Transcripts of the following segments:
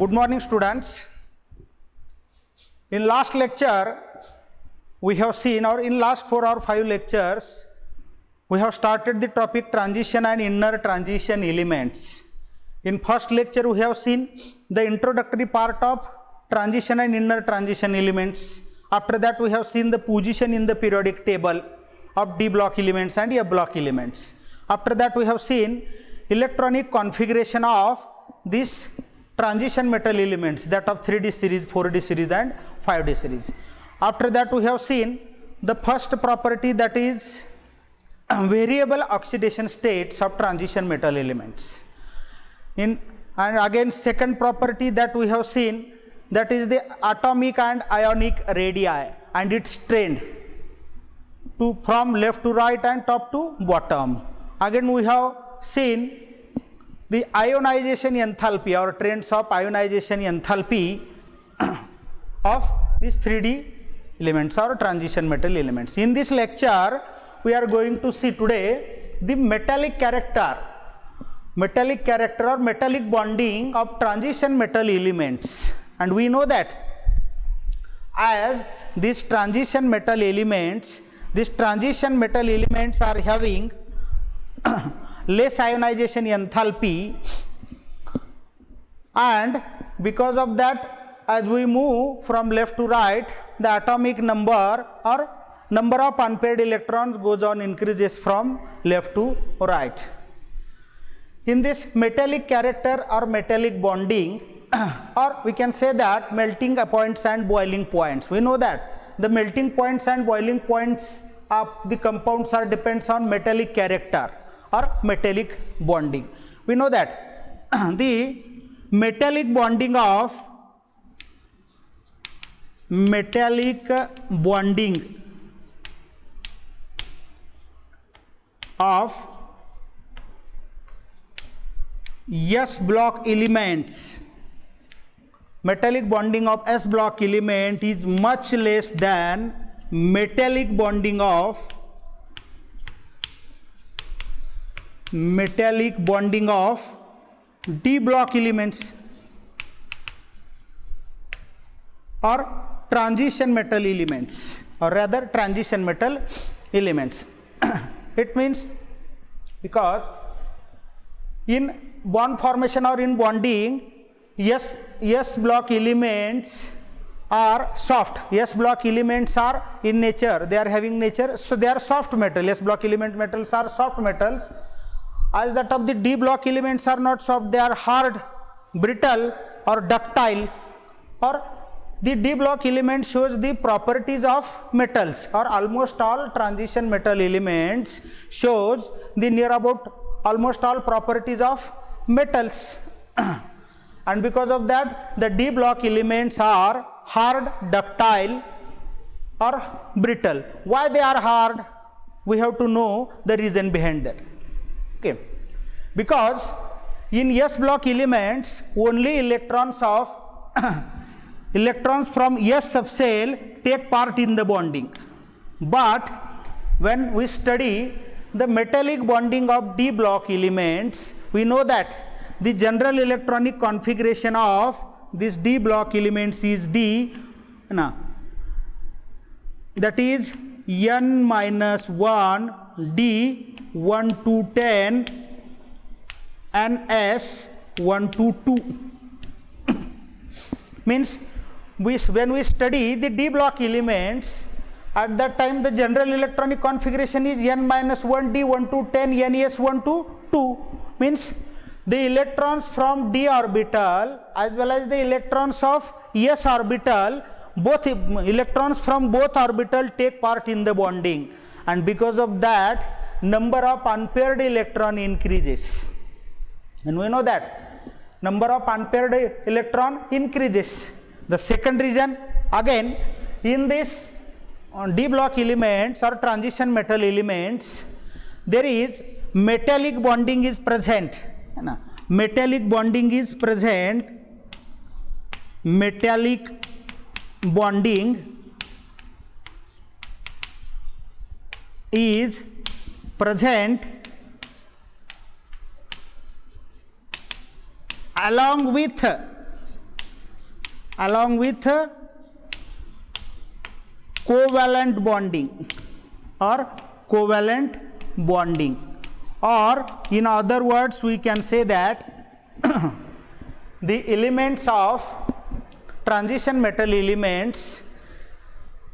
Good morning, students. In last lecture, we have seen, or in last 4 or 5 lectures, we have started the topic transition and inner transition elements. In first lecture, we have seen the introductory part of transition and inner transition elements. After that, we have seen the position in the periodic table of D block elements and F block elements. After that, we have seen electronic configuration of this transition metal elements, that of 3D series, 4D series and 5D series. After that, we have seen the first property, that is variable oxidation states of transition metal elements. And again, second property that we have seen, that is the atomic and ionic radii and its trend from left to right and top to bottom. Again, we have seen the ionization enthalpy or trends of ionization enthalpy of these 3D elements or transition metal elements. In this lecture, we are going to see today the metallic character or metallic bonding of transition metal elements. And we know that as these transition metal elements are having less ionization enthalpy, and because of that, as we move from left to right, the atomic number or number of unpaired electrons goes on increases from left to right. In this metallic character or metallic bonding, or we can say that melting points and boiling points, we know that the melting points and boiling points of the compounds are depends on metallic character or metallic bonding. We know that the metallic bonding of S block elements, metallic bonding of S block element is much less than metallic bonding of D block elements or transition metal elements, or rather transition metal elements. It means because in bond formation or in bonding, S block elements are soft. S block elements are in nature, they are having nature, so they are soft metal. S block metals are soft metals, as that of the D block elements are not soft, they are hard, brittle or ductile. Or the D block element shows the properties of metals, or almost all transition metal elements shows the near about almost all properties of metals. And because of that, the D block elements are hard, ductile or brittle. Why they are hard? We have to know the reason behind that. Okay, because in S block elements only electrons from S subshell take part in the bonding. But when we study the metallic bonding of D block elements, we know that the general electronic configuration of this D block elements is D, that is N-1 D 1 to 10 and S 1 to 2. Means when we study the D block elements, at that time the general electronic configuration is N-1 D 1 to 10 NS 1 to 2. Means the electrons from D orbital as well as the electrons of S orbital, both electrons from both orbital take part in the bonding, and because of that number of unpaired electron increases. And we know that number of unpaired electron increases. The second reason, again, in this D block elements or transition metal elements, there is metallic bonding is present. Metallic bonding is present. Metallic bonding is present along with along with covalent bonding or covalent bonding, or in other words we can say that the elements of transition metal elements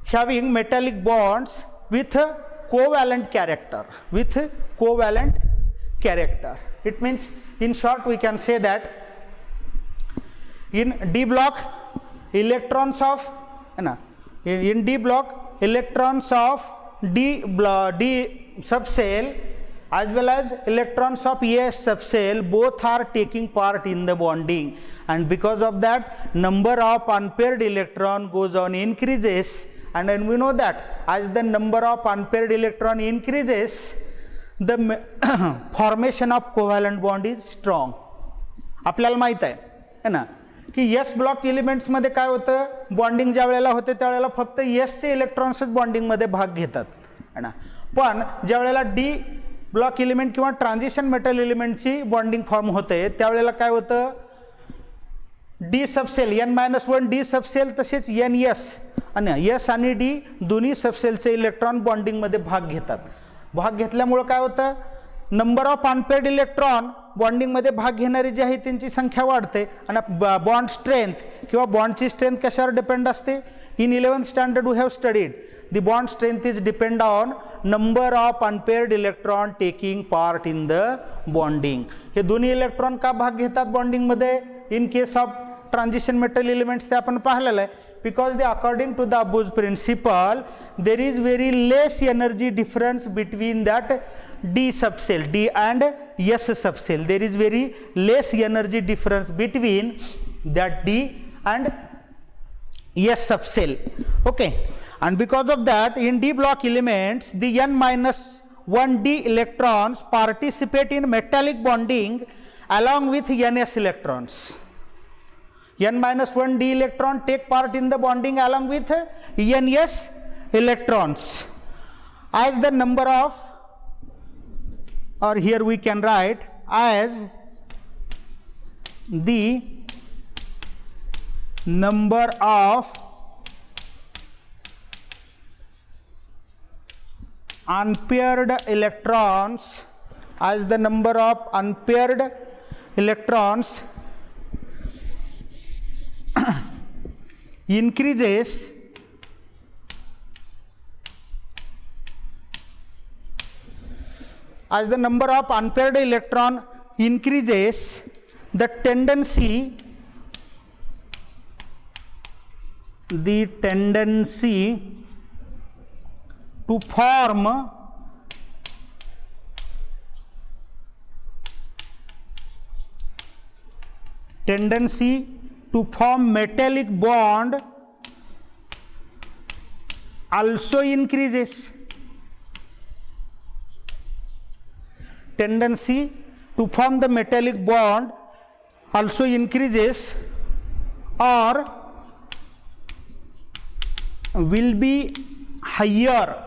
having metallic bonds with covalent character, It means, in short, we can say that in d block electrons of d subcell as well as electrons of S subcell both are taking part in the bonding, and because of that number of unpaired electron goes on increases, and then we know that as the number of unpaired electron increases, the formation of covalent bond is strong. आपल्याला माहित आहे ना की S block elements मध्ये काय होतं, bonding ज्या वेळेला होते त्यावेळेला फक्त S चे इलेक्ट्रॉन्सच बॉन्डिंग मध्ये भाग घेतात है ना, पण ज्या वेळेला डी ब्लॉक एलिमेंट किंवा ट्रान्झिशन मेटल एलिमेंटची बॉन्डिंग फॉर्म होते त्यावेळेला काय होतं, D subshell n-1 D subshell तसेच NS आणि S आणि D दोन्ही सबसेलचे इलेक्ट्रॉन बॉन्डिंग मध्ये भाग घेतात. भाग घेतल्यामुळे काय होतं, number of unpaired electron bonding मध्ये भाग घेणारी जी आहे त्यांची संख्या वाढते, आणि बॉन्ड स्ट्रेंथ किंवा बॉन्डची स्ट्रेंथ कशावर डिपेंड असते. In 11th standard we have studied the bond strength is depend on number of unpaired electron taking part in the bonding. हे दोन्ही इलेक्ट्रॉन का भाग घेतात बॉन्डिंग मध्ये in case of transition metal elements ते आपण पाहिलेलं आहे. because they according to the Abbo's principle there is very less energy difference between that D subcell, D and S subcell. There is very less energy difference between that D and S subcell. Okay, and because of that in D block elements the n-1d electrons participate in metallic bonding along with Ns electrons. n-1d electron take part in the bonding along with Ns electrons. As the number of, or here we can write as the number of unpaired electrons, as the number of unpaired electrons increases, as the number of unpaired electron increases, the tendency to form metallic bond also increases. Tendency to form the metallic bond also increases or will be higher,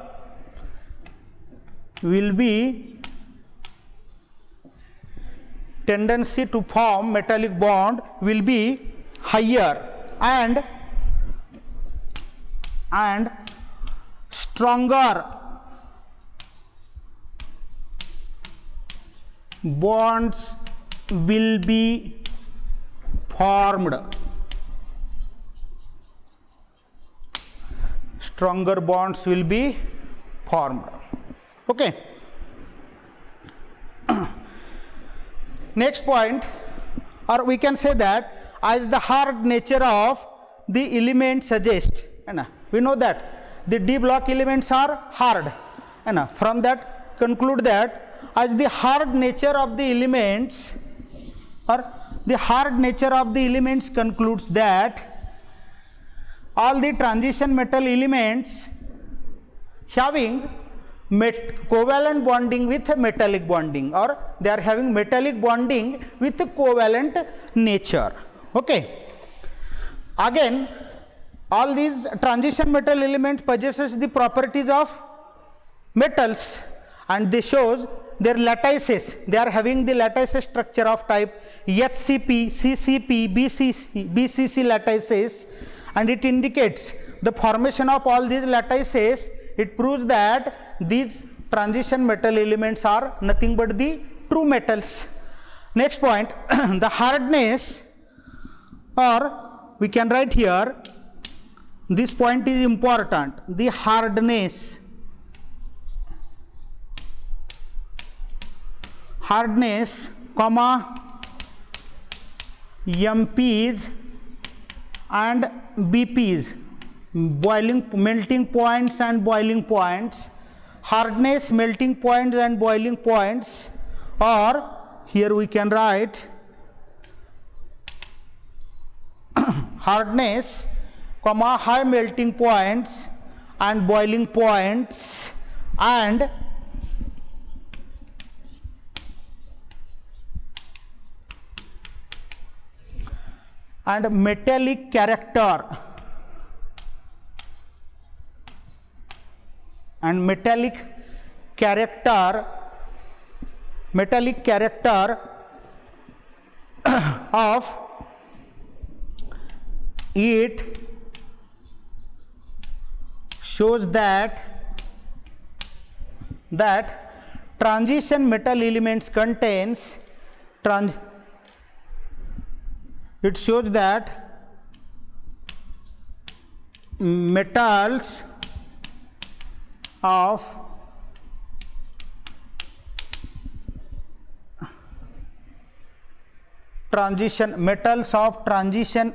tendency to form metallic bond will be higher and stronger bonds will be formed. Stronger bonds will be formed. Okay. Next point, or we can say that as the hard nature of the element suggests, we know that the D block elements are hard, from that conclude that as the hard nature of the elements, or the hard nature of the elements concludes that all the transition metal elements having covalent bonding with metallic bonding, or they are having metallic bonding with covalent nature. Okay, again all these transition metal elements possesses the properties of metals, and they shows their lattices, they are having the lattice structure of type HCP, CCP, BCC lattices, and it indicates the formation of all these lattices. It proves that these transition metal elements are nothing but the true metals. Next point, the hardness, or we can write here, this point is important, the hardness comma MPs and BPs, melting points and boiling points, hardness, melting points and boiling points, or here we can write hardness comma high melting points and boiling points, and metallic character, and metallic character of it shows that transition metal elements contains it shows that metals of transition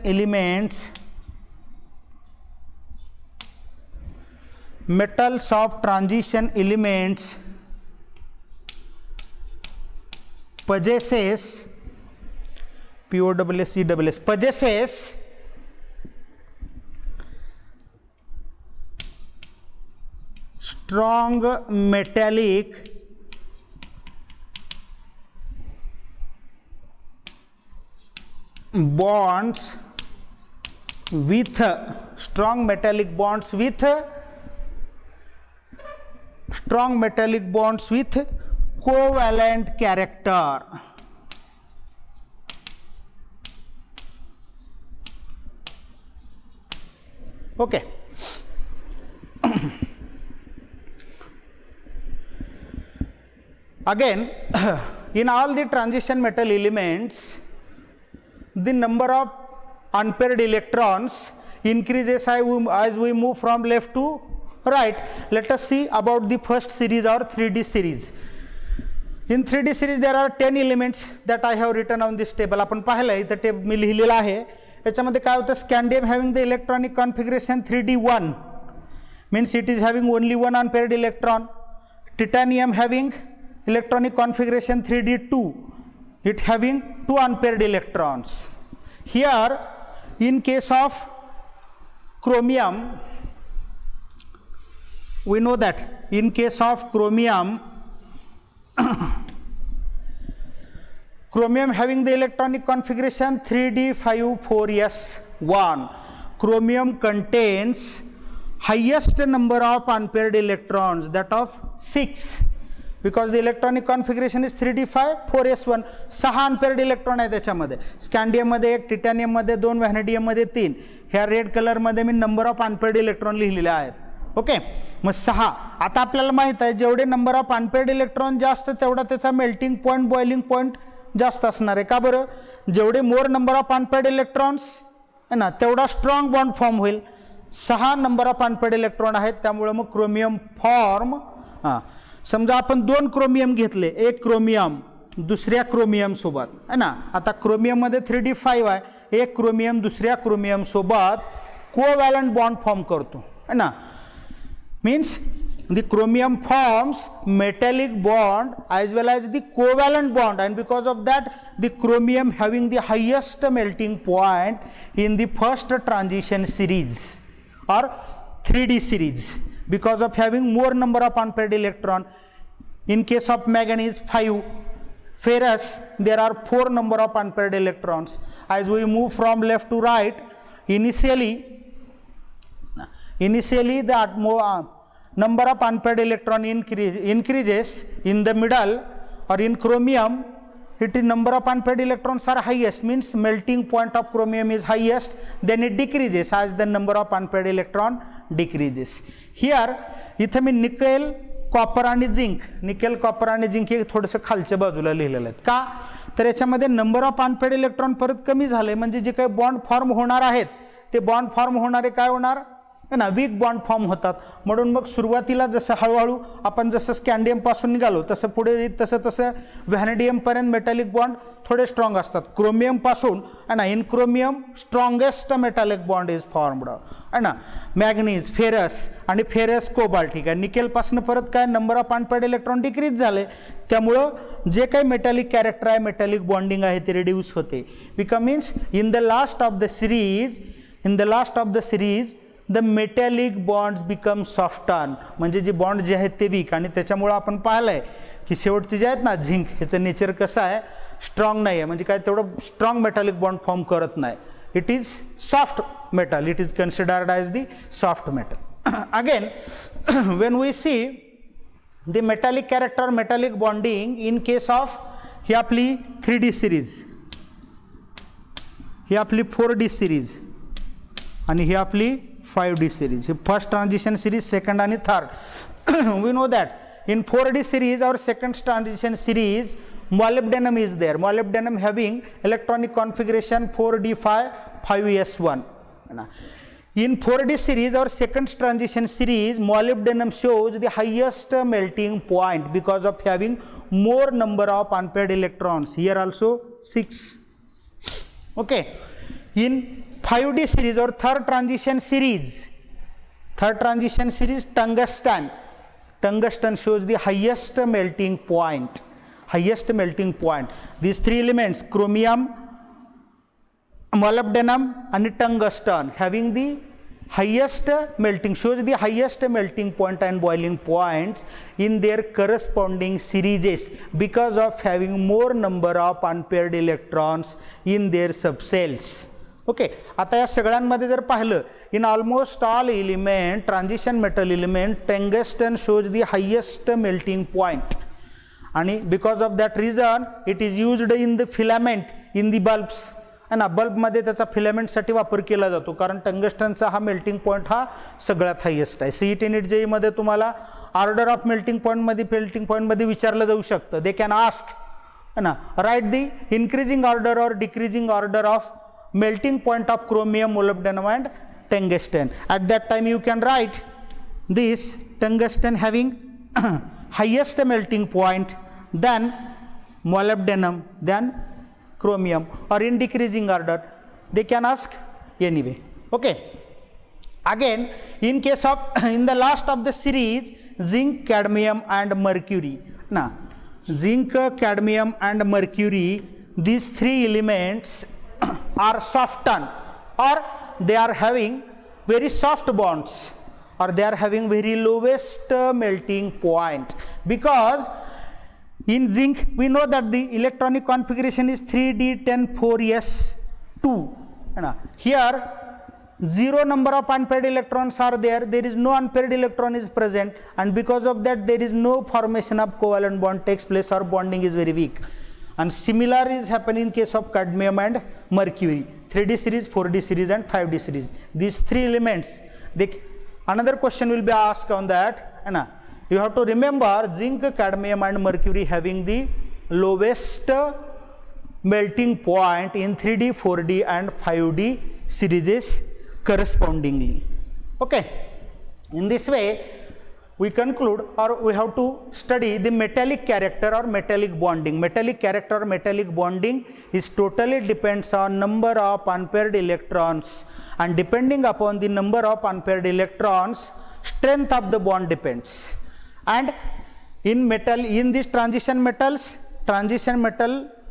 elements possesses possesses strong metallic bonds with covalent character. Okay. Again, in all the transition metal elements, the number of unpaired electrons increases as we move from left to right. Let us see about the first series or 3D series. In 3D series there are 10 elements that I have written on this table. आपण पाहिलं इथं table मी लिहिलेलं आहे. याच्यामध्ये काय होतं, scandium having the electronic configuration 3D1 means it is having only one unpaired electron. Titanium having electronic configuration 3D2, it having two unpaired electrons. Here in case of chromium, we know that in case of chromium having the electronic configuration 3D54S1, chromium contains highest number of unpaired electrons, that of 6, because the electronic configuration is 3D54S1. 6 unpaired electron आहे त्याच्यामध्ये. स्कॅन्डियम मध्ये 1, titanium मध्ये 2, vanadium मध्ये 3. ह्या red colour मध्ये मी number of unpaired electron लिहिलेले आहेत. Okay, मग 6. आता आपल्याला माहित आहे जेवढे नंबर ऑफ अनपेड इलेक्ट्रॉन जास्त तेवढा त्याचा मेल्टिंग पॉइंट बॉइलिंग पॉइंट जास्त असणार आहे. का बरं? जेवढे मोर नंबर ऑफ अनपेड इलेक्ट्रॉन्स आहे ना तेवढा स्ट्रॉंग बॉन्ड फॉर्म होईल. 6 नंबर ऑफ अनपेड इलेक्ट्रॉन आहेत त्यामुळे मग क्रोमियम फॉर्म. समजा आपण 2 क्रोमियम घेतले, एक क्रोमियम दुसऱ्या क्रोमियम सोबत आहे ना. आता क्रोमियम मध्ये 3D5 आहे, एक क्रोमियम दुसऱ्या क्रोमियम सोबत कोवॅलंट बॉन्ड फॉर्म करतो है ना. means the chromium forms metallic bond as well as the covalent bond, and because of that the chromium having the highest melting point in the first transition series or 3D series because of having more number of unpaired electron. In case of manganese 5, ferrous there are 4 number of unpaired electrons. As we move from left to right, initially the number of unpaired electron increases in the middle. or in chromium, it is number of unpaired electrons are highest, means melting point of chromium is highest, then it decreases as the number of unpaired electron decreases. Here इथे मी nickel copper आणि zinc, nickel copper आणि zinc हे थोडंसं खालच्या बाजूला लिहिलेलं आहे. का तर याच्यामध्ये नंबर ऑफ अनपेड इलेक्ट्रॉन परत कमी झाले, म्हणजे जे काही बॉन्ड फॉर्म होणार आहेत ते बॉन्ड फॉर्म होणारे काय होणार ना, वीक बॉन्ड फॉर्म होतात. म्हणून मग सुरुवातीला जसं हळूहळू आपण जसं स्कॅन्डियम पासून निघालो तसं पुढे तसं तसं व्हॅनेडियम पर्यंत मेटॅलिक बॉन्ड थोडे स्ट्रॉंग असतात. क्रोमियम पासून आहे ना, in chromium strongest metallic bond is formed आहे ना. मॅग्नीज, फेरस आणि फेरस कोबाल्ट, ठीक आहे. निकेल पासून परत काय number of unpaired electron decrease झाले, त्यामुळं जे काही मेटॅलिक कॅरेक्टर आहे, मेटॅलिक बॉन्डिंग आहे ते रिड्यूस होते. Because means in the last of the series the metallic bonds become soften, म्हणजे जे बॉन्ड जे आहेत ते वीक, आणि त्याच्यामुळं आपण पाहिलं आहे की शेवटचे जे आहेत ना झिंक, ह्याचं नेचर कसं आहे, स्ट्रॉंग नाही आहे, म्हणजे काय तेवढं स्ट्रॉंग मेटॅलिक बॉन्ड फॉर्म करत नाही. It is soft metal, it is considered as the soft metal. Again when we see the metallic character, metallic bonding in case of ही आपली 3D सिरीज, ही आपली 4D सिरीज आणि ही आपली 5D series. First transition series, second and third. We know that in 4D series or second transition series, molybdenum is there. Molybdenum having electronic configuration 4d5 5s1. In 4D series or second transition series, molybdenum shows the highest melting point because of having more number of unpaired electrons. Here also 6. Okay. In 5D series or third transition series, tungsten shows the highest melting point. These three elements, chromium, molybdenum and tungsten, having the highest melting, shows the highest melting point and boiling points in their corresponding series because of having more number of unpaired electrons in their subcells. Okay. आता या सगळ्यांमध्ये जर पाहिलं, in almost all element, transition metal element, tungsten shows the highest melting point, आणि because of that reason it is used in the filament in the bulbs, आहे ना. बल्बमध्ये त्याचा फिलामेंटसाठी वापर केला जातो, कारण टंगस्टनचा हा मेल्टिंग पॉईंट हा सगळ्यात हायेस्ट आहे. सीईटी नीट जेईमध्ये तुम्हाला ऑर्डर ऑफ मेल्टिंग पॉईंटमध्ये विचारलं जाऊ शकतं. दे कॅन आस्क, है ना, राईट दी इन्क्रीजिंग ऑर्डर और decreasing order of melting point of chromium, molybdenum and tungsten. At that time you can write this tungsten having highest melting point, then molybdenum, then chromium, or in decreasing order. They can ask anyway. Okay. Again, in case of in the last of the series, zinc, cadmium and mercury. Now, zinc, cadmium and mercury, these three elements are softened, or they are having very soft bonds, or they are having very lowest melting point, because in zinc we know that the electronic configuration is 3d10-4s2. Here 0 number of unpaired electrons are there, there is no unpaired electron is present, and because of that there is no formation of covalent bond takes place, or bonding is very weak. And similar is happening in case of cadmium and mercury, 3D series, 4D series and 5D series. These three elements, another question will be asked on that. You have to remember zinc, cadmium and mercury having the lowest melting point in 3D, 4D and 5D series correspondingly. Okay. In this way, we conclude, or we have to study the metallic character or metallic bonding. Metallic character or metallic bonding is totally depends on number of unpaired electrons, and depending upon the number of unpaired electrons, strength of the bond depends. And in these transition metal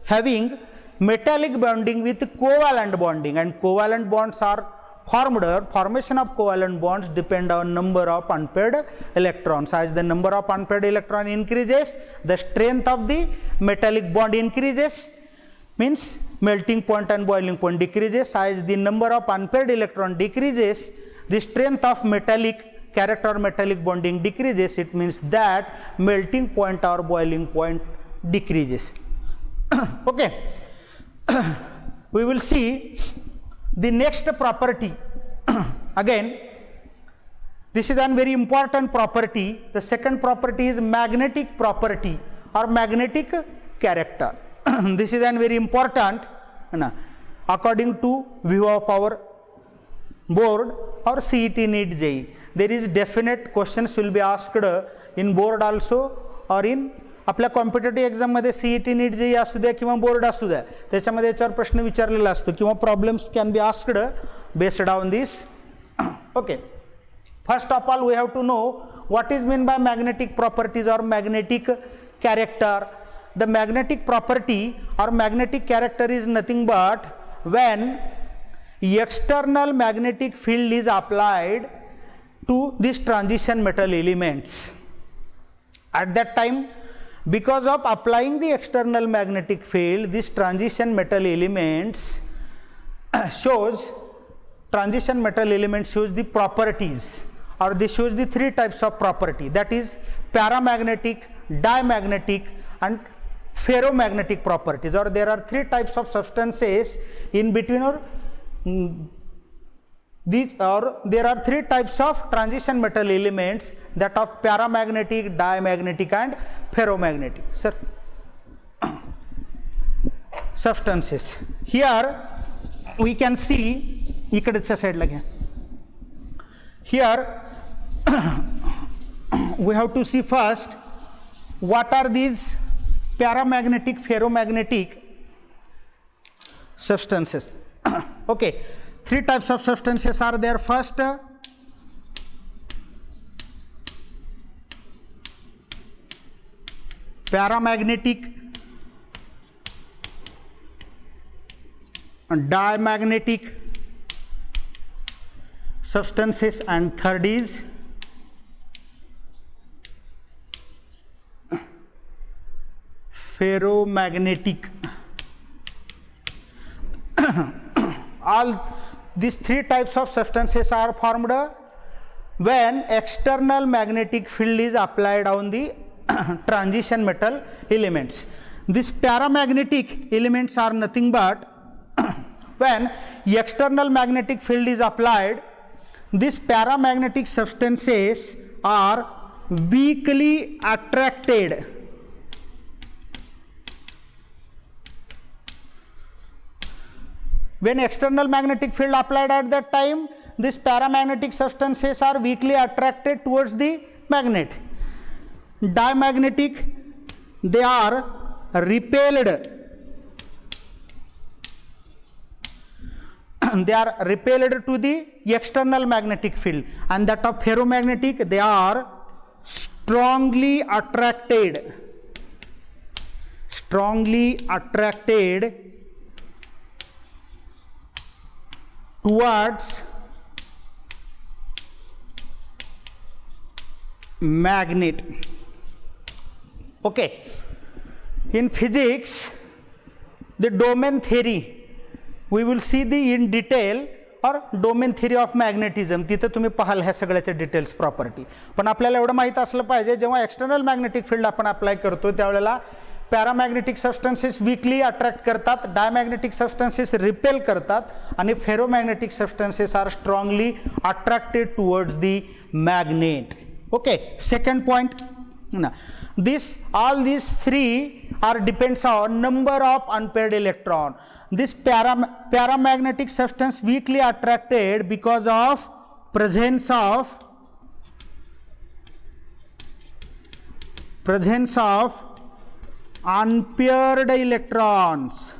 having metallic bonding with covalent bonding, and covalent bonds are formation of covalent bonds depend on number of unpaired electrons. As the number of unpaired electron increases, the strength of the metallic bond increases, means melting point and boiling point decreases. As the number of unpaired electron decreases, the strength of metallic character metallic bonding decreases. It means that melting point or boiling point decreases. Okay. We will see the next property. Again, this is a very important property. The second property is magnetic property or magnetic character. This is a very important, according to view of our board or CET NEET JEE. There is definite questions will be asked in board also or in आपल्या competitive एक्झाममध्ये CET NEET JEE असू द्या किंवा board असू द्या, त्याच्यामध्ये याच्यावर प्रश्न विचारलेला असतो किंवा problems can be asked based on this. Okay, first of all we have to know what is mean by magnetic properties और magnetic character. The magnetic property और magnetic character is nothing but when external magnetic field is applied to these transition metal elements. At that time, because of applying the external magnetic field, these transition metal elements shows the properties, or they shows the three types of property, that is paramagnetic, diamagnetic and ferromagnetic properties. Or there are three types of substances in between, or there are three types of transition metal elements, that of paramagnetic, diamagnetic and ferromagnetic substances. Here we can see, इकडच्या साइडला घ्या. Here we have to see first what are these paramagnetic, ferromagnetic substances. Okay, three types of substances are there. First, paramagnetic, diamagnetic substances, and third is ferromagnetic. All these three types of substances are formed when external magnetic field is applied on the transition metal elements. These paramagnetic elements are nothing but when external magnetic field is applied, these paramagnetic substances are weakly attracted when external magnetic field applied at that time. These paramagnetic substances are weakly attracted towards the magnet. Diamagnetic, they are repelled. They are repelled to the external magnetic field, and that of ferromagnetic, they are strongly attracted towards magnet. Okay, in physics, the domain theory, we will see the in detail, or domain theory of magnetism. तिथे तुम्ही पाहाल ह्या सगळ्याच्या details property. पण आपल्याला एवढं माहित असलं पाहिजे, जेव्हा एक्सटर्नल मॅग्नेटिक फील्ड आपण अप्लाय करतो त्यावेळेला पॅरामॅग्नेटिक सबस्टन्सेस वीकली अट्रॅक्ट करतात, डायमॅग्नेटिक सबस्टन्सेस रिपेल करतात, आणि ferromagnetic substances are strongly attracted towards the magnet. Okay, second point, all these three are depends on number of unpaired electron. This paramagnetic substance weakly attracted because of presence of unpaired electrons.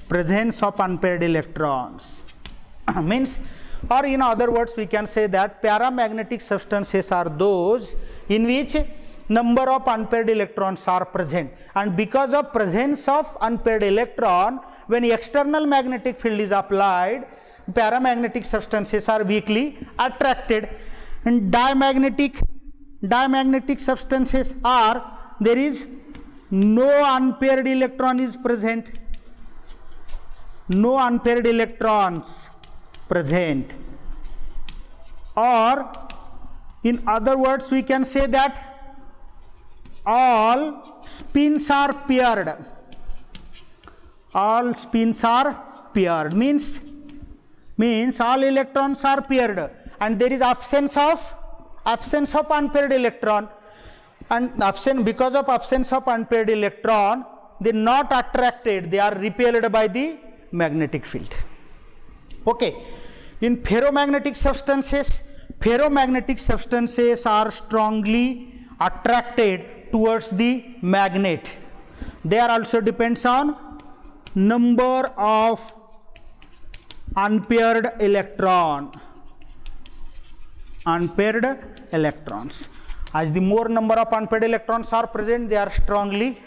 Presence of unpaired electrons means, or in other words, we can say that paramagnetic substances are those in which number of unpaired electrons are present, and because of presence of unpaired electron, when external magnetic field is applied, paramagnetic substances are weakly attracted. And diamagnetic substances are, there is no unpaired electron is present, no unpaired electrons present, or in other words we can say that all spins are paired. All spins are paired means all electrons are paired, and there is absence of unpaired electron, and because of absence of unpaired electron, they are not attracted, they are repelled by the magnetic field. Okay. In ferromagnetic substances are strongly attracted towards the magnet. They are also depends on number of unpaired electrons. As the more number of unpaired electrons are present, they are strongly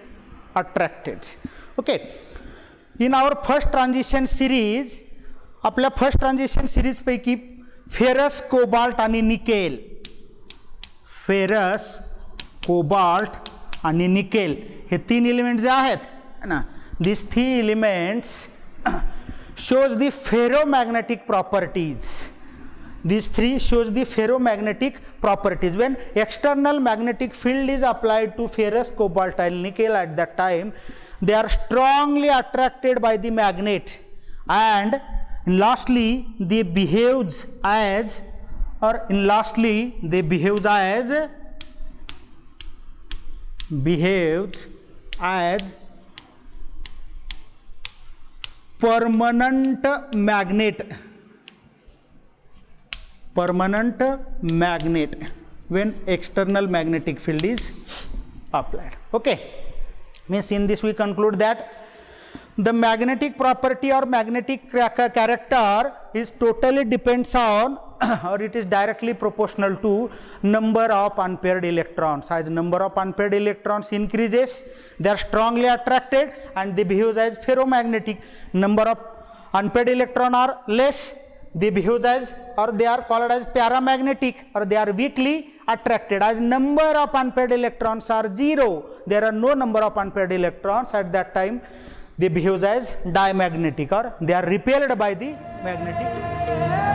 attracted. Okay. In our first transition series, आपल्या first transition series पैकी ferrous, cobalt आणि nickel, ferrous, cobalt आणि nickel हे 3 element जे आहेत ना, this 3 elements shows the ferromagnetic properties. These 3 shows the ferromagnetic properties. When external magnetic field is applied to ferrous, cobalt and nickel, at that time they are strongly attracted by the magnet, and lastly they behaves as permanent magnet when external magnetic field is applied. Okay, means in this we conclude that the magnetic property or magnetic character is totally depends on or it is directly proportional to number of unpaired electrons. As number of unpaired electrons increases, they are strongly attracted and they behave as ferromagnetic. Number of unpaired electrons are less, they behave as, or they are called as paramagnetic, or they are weakly attracted. As number of unpaired electrons are 0, there are no number of unpaired electrons, at that time they behave as diamagnetic, or they are repelled by the magnetic.